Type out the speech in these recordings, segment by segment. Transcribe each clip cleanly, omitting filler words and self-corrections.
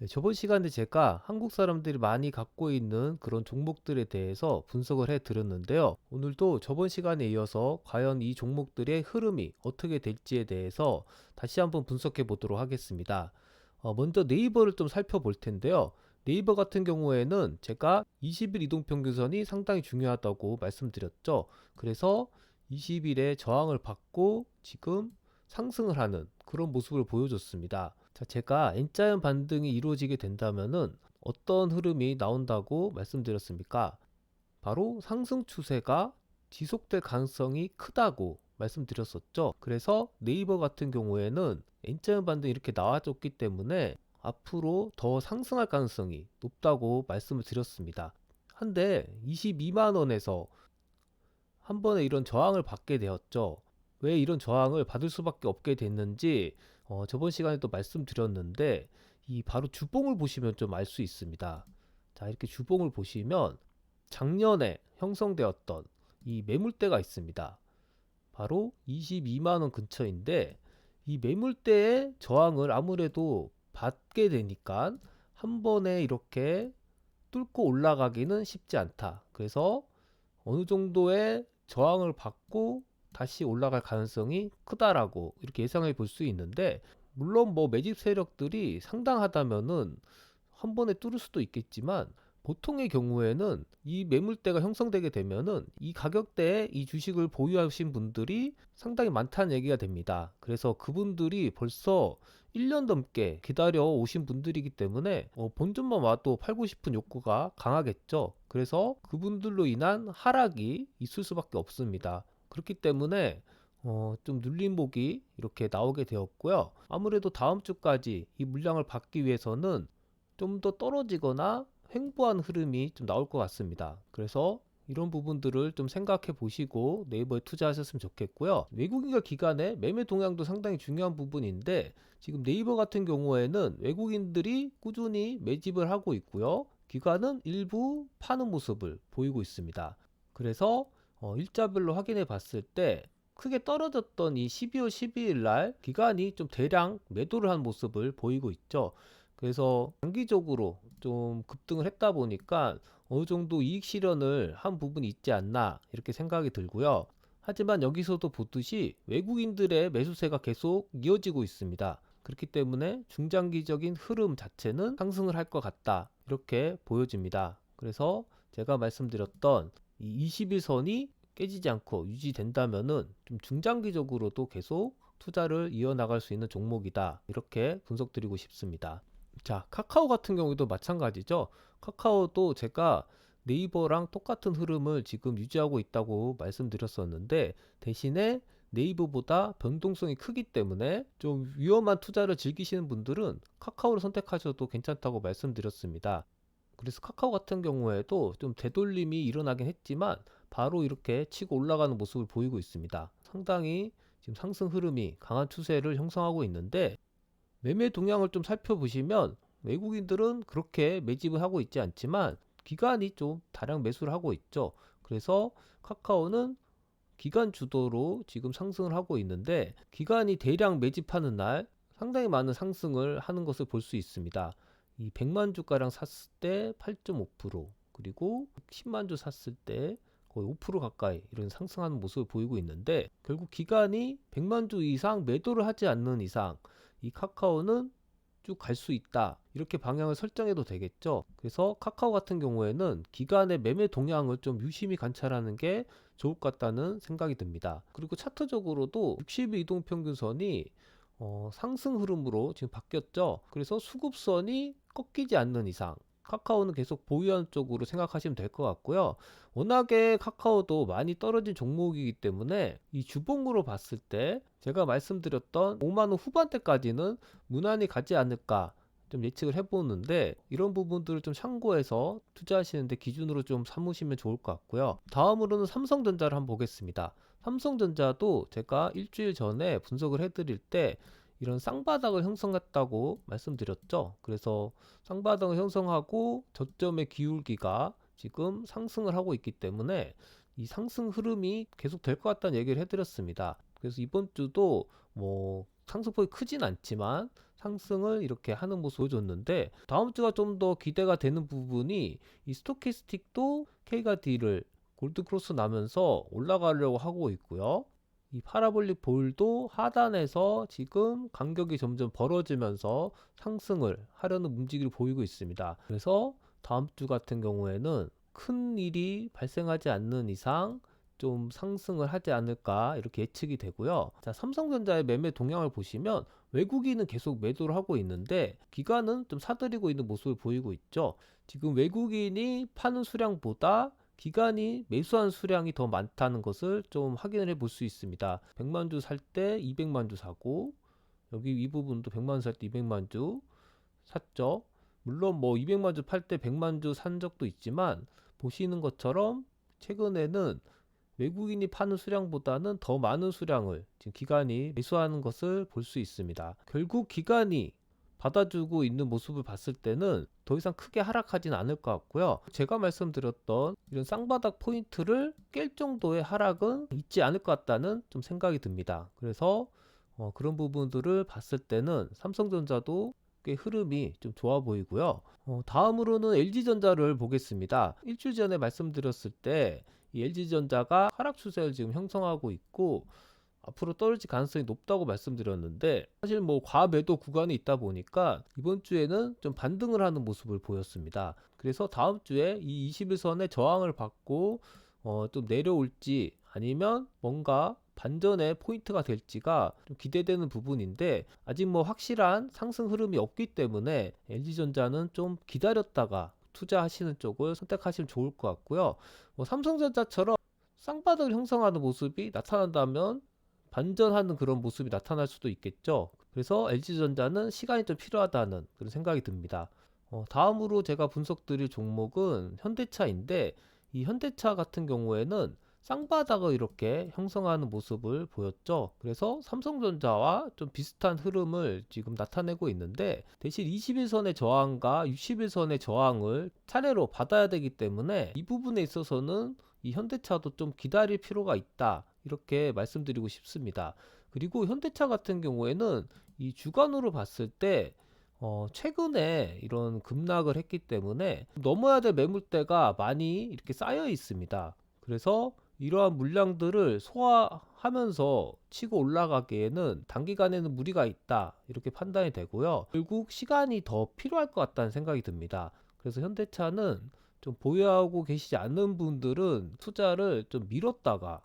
네, 저번 시간에 제가 한국 사람들이 많이 갖고 있는 그런 종목들에 대해서 분석을 해 드렸는데요. 오늘도 저번 시간에 이어서 과연 이 종목들의 흐름이 어떻게 될지에 대해서 다시 한번 분석해 보도록 하겠습니다. 먼저 네이버를 좀 살펴볼 텐데요. 네이버 같은 경우에는 제가 20일 이동평균선이 상당히 중요하다고 말씀드렸죠. 그래서 20일에 저항을 받고 지금 상승을 하는 그런 모습을 보여줬습니다. 자, 제가 N자형 반등이 이루어지게 된다면은 어떤 흐름이 나온다고 말씀드렸습니까? 바로 상승 추세가 지속될 가능성이 크다고 말씀드렸었죠. 그래서 네이버 같은 경우에는 N자형 반등이 이렇게 나와줬기 때문에 앞으로 더 상승할 가능성이 높다고 말씀을 드렸습니다. 한데 22만 원에서 한 번에 이런 저항을 받게 되었죠. 왜 이런 저항을 받을 수밖에 없게 됐는지 저번 시간에도 말씀드렸는데 이 바로 주봉을 보시면 좀 알 수 있습니다. 자, 이렇게 주봉을 보시면 작년에 형성되었던 이 매물대가 있습니다. 바로 22만 원 근처인데 이 매물대의 저항을 아무래도 받게 되니까 한 번에 이렇게 뚫고 올라가기는 쉽지 않다. 그래서 어느 정도의 저항을 받고 다시 올라갈 가능성이 크다라고 이렇게 예상해 볼 수 있는데, 물론 뭐 매집 세력들이 상당하다면은 한 번에 뚫을 수도 있겠지만, 보통의 경우에는 이 매물대가 형성되게 되면은 이 가격대에 이 주식을 보유하신 분들이 상당히 많다는 얘기가 됩니다. 그래서 그분들이 벌써 1년 넘게 기다려 오신 분들이기 때문에 본전만 와도 팔고 싶은 욕구가 강하겠죠. 그래서 그분들로 인한 하락이 있을 수밖에 없습니다. 그렇기 때문에 좀 눌림목이 이렇게 나오게 되었고요. 아무래도 다음 주까지 이 물량을 받기 위해서는 좀 더 떨어지거나 횡보한 흐름이 좀 나올 것 같습니다. 그래서 이런 부분들을 좀 생각해 보시고 네이버에 투자하셨으면 좋겠고요. 외국인과 기관의 매매 동향도 상당히 중요한 부분인데, 지금 네이버 같은 경우에는 외국인들이 꾸준히 매집을 하고 있고요. 기관은 일부 파는 모습을 보이고 있습니다. 그래서 일자별로 확인해 봤을 때 크게 떨어졌던 이 12월 12일 날 기관이 좀 대량 매도를 한 모습을 보이고 있죠. 그래서 장기적으로 좀 급등을 했다 보니까 어느 정도 이익 실현을 한 부분이 있지 않나 이렇게 생각이 들고요. 하지만 여기서도 보듯이 외국인들의 매수세가 계속 이어지고 있습니다. 그렇기 때문에 중장기적인 흐름 자체는 상승을 할 것 같다 이렇게 보여집니다. 그래서 제가 말씀드렸던 이 21선이 깨지지 않고 유지된다면은 좀 중장기적으로도 계속 투자를 이어나갈 수 있는 종목이다 이렇게 분석드리고 싶습니다. 자, 카카오 같은 경우도 마찬가지죠. 카카오도 제가 네이버랑 똑같은 흐름을 지금 유지하고 있다고 말씀드렸었는데, 대신에 네이버보다 변동성이 크기 때문에 좀 위험한 투자를 즐기시는 분들은 카카오를 선택하셔도 괜찮다고 말씀드렸습니다. 그래서 카카오 같은 경우에도 좀 되돌림이 일어나긴 했지만 바로 이렇게 치고 올라가는 모습을 보이고 있습니다. 상당히 지금 상승 흐름이 강한 추세를 형성하고 있는데, 매매 동향을 좀 살펴보시면 외국인들은 그렇게 매집을 하고 있지 않지만 기관이 좀 다량 매수를 하고 있죠. 그래서 카카오는 기관 주도로 지금 상승을 하고 있는데, 기관이 대량 매집하는 날 상당히 많은 상승을 하는 것을 볼 수 있습니다. 이 100만 주가량 샀을 때 8.5%, 그리고 10만 주 샀을 때 거의 5% 가까이 이런 상승하는 모습을 보이고 있는데, 결국 기관이 100만 주 이상 매도를 하지 않는 이상 이 카카오는 쭉 갈 수 있다 이렇게 방향을 설정해도 되겠죠. 그래서 카카오 같은 경우에는 기관의 매매 동향을 좀 유심히 관찰하는 게 좋을 것 같다는 생각이 듭니다. 그리고 차트적으로도 60일 이동평균선이 상승 흐름으로 지금 바뀌었죠. 그래서 수급선이 꺾이지 않는 이상 카카오는 계속 보유한 쪽으로 생각하시면 될 것 같고요. 워낙에 카카오도 많이 떨어진 종목이기 때문에 이 주봉으로 봤을 때 제가 말씀드렸던 5만원 후반대까지는 무난히 가지 않을까 좀 예측을 해보는데, 이런 부분들을 좀 참고해서 투자하시는데 기준으로 좀 삼으시면 좋을 것 같고요. 다음으로는 삼성전자를 한번 보겠습니다. 삼성전자도 제가 일주일 전에 분석을 해드릴 때 이런 쌍바닥을 형성했다고 말씀드렸죠. 그래서 쌍바닥을 형성하고 저점의 기울기가 지금 상승을 하고 있기 때문에 이 상승 흐름이 계속 될 것 같다는 얘기를 해드렸습니다. 그래서 이번 주도 뭐 상승폭이 크진 않지만 상승을 이렇게 하는 모습을 보여줬는데, 다음 주가 좀 더 기대가 되는 부분이 이 스토캐스틱도 K가 D를 골드 크로스 나면서 올라가려고 하고 있고요. 이 파라볼릭 볼도 하단에서 지금 간격이 점점 벌어지면서 상승을 하려는 움직임을 보이고 있습니다. 그래서 다음 주 같은 경우에는 큰 일이 발생하지 않는 이상 좀 상승을 하지 않을까 이렇게 예측이 되고요. 자, 삼성전자의 매매 동향을 보시면 외국인은 계속 매도를 하고 있는데 기관은 좀 사들이고 있는 모습을 보이고 있죠. 지금 외국인이 파는 수량보다 기관이 매수한 수량이 더 많다는 것을 좀 확인을 해 볼 수 있습니다. 100만 주 살 때 200만 주 사고, 여기 이 부분도 100만 주 살 때 200만 주 샀죠. 물론 뭐 200만 주 팔 때 100만 주 산 적도 있지만, 보시는 것처럼 최근에는 외국인이 파는 수량보다는 더 많은 수량을 지금 기관이 매수하는 것을 볼 수 있습니다. 결국 기관이 받아주고 있는 모습을 봤을 때는 더 이상 크게 하락하진 않을 것 같고요. 제가 말씀드렸던 이런 쌍바닥 포인트를 깰 정도의 하락은 있지 않을 것 같다는 좀 생각이 듭니다. 그래서 그런 부분들을 봤을 때는 삼성전자도 꽤 흐름이 좀 좋아 보이고요. 다음으로는 LG전자를 보겠습니다. 일주일 전에 말씀드렸을 때 이 LG전자가 하락 추세를 지금 형성하고 있고 앞으로 떨어질 가능성이 높다고 말씀드렸는데, 사실 뭐 과매도 구간이 있다 보니까 이번 주에는 좀 반등을 하는 모습을 보였습니다. 그래서 다음 주에 이 21선의 저항을 받고 좀 내려올지 아니면 뭔가 반전의 포인트가 될지가 좀 기대되는 부분인데, 아직 뭐 확실한 상승 흐름이 없기 때문에 LG전자는 좀 기다렸다가 투자하시는 쪽을 선택하시면 좋을 것 같고요. 삼성전자처럼 쌍바닥을 형성하는 모습이 나타난다면 반전하는 그런 모습이 나타날 수도 있겠죠. 그래서 LG전자는 시간이 좀 필요하다는 그런 생각이 듭니다. 다음으로 제가 분석드릴 종목은 현대차인데, 이 현대차 같은 경우에는 쌍바닥을 이렇게 형성하는 모습을 보였죠. 그래서 삼성전자와 좀 비슷한 흐름을 지금 나타내고 있는데, 대신 21선의 저항과 61선의 저항을 차례로 받아야 되기 때문에 이 부분에 있어서는 이 현대차도 좀 기다릴 필요가 있다, 이렇게 말씀드리고 싶습니다. 그리고 현대차 같은 경우에는 이 주간으로 봤을 때 최근에 이런 급락을 했기 때문에 넘어야 될 매물대가 많이 이렇게 쌓여 있습니다. 그래서 이러한 물량들을 소화하면서 치고 올라가기에는 단기간에는 무리가 있다, 이렇게 판단이 되고요. 결국 시간이 더 필요할 것 같다는 생각이 듭니다. 그래서 현대차는 좀 보유하고 계시지 않는 분들은 투자를 좀 미뤘다가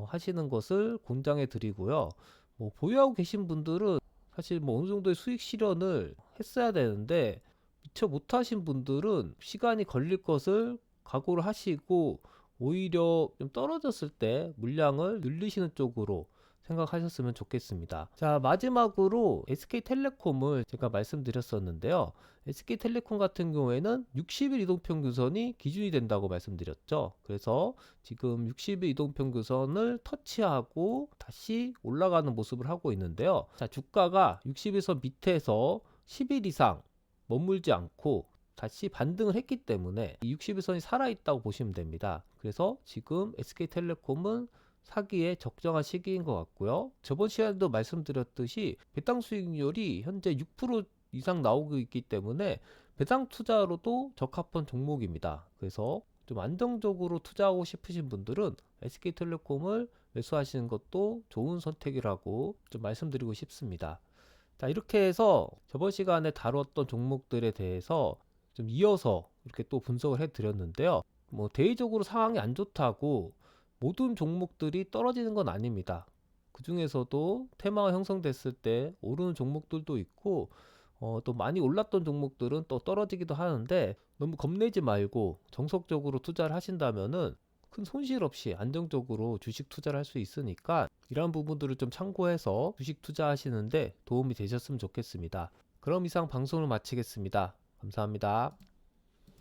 하시는 것을 권장해 드리고요. 뭐 보유하고 계신 분들은 사실 뭐 어느 정도의 수익 실현을 했어야 되는데 미처 못하신 분들은 시간이 걸릴 것을 각오를 하시고 오히려 좀 떨어졌을 때 물량을 늘리시는 쪽으로 생각하셨으면 좋겠습니다. 자, 마지막으로 SK텔레콤을 제가 말씀드렸었는데요. SK텔레콤 같은 경우에는 60일 이동평균선이 기준이 된다고 말씀드렸죠. 그래서 지금 60일 이동평균선을 터치하고 다시 올라가는 모습을 하고 있는데요. 자, 주가가 60일선 밑에서 10일 이상 머물지 않고 다시 반등을 했기 때문에 60일선이 살아있다고 보시면 됩니다. 그래서 지금 SK텔레콤은 사기에 적정한 시기인 것 같고요. 저번 시간에도 말씀드렸듯이 배당 수익률이 현재 6% 이상 나오고 있기 때문에 배당 투자로도 적합한 종목입니다. 그래서 좀 안정적으로 투자하고 싶으신 분들은 SK텔레콤을 매수하시는 것도 좋은 선택이라고 좀 말씀드리고 싶습니다. 자, 이렇게 해서 저번 시간에 다뤘던 종목들에 대해서 좀 이어서 이렇게 또 분석을 해 드렸는데요. 뭐 대외적으로 상황이 안 좋다고 모든 종목들이 떨어지는 건 아닙니다. 그 중에서도 테마가 형성됐을 때 오르는 종목들도 있고 또 많이 올랐던 종목들은 또 떨어지기도 하는데, 너무 겁내지 말고 정석적으로 투자를 하신다면은 큰 손실 없이 안정적으로 주식 투자를 할 수 있으니까 이런 부분들을 좀 참고해서 주식 투자하시는데 도움이 되셨으면 좋겠습니다. 그럼 이상 방송을 마치겠습니다. 감사합니다.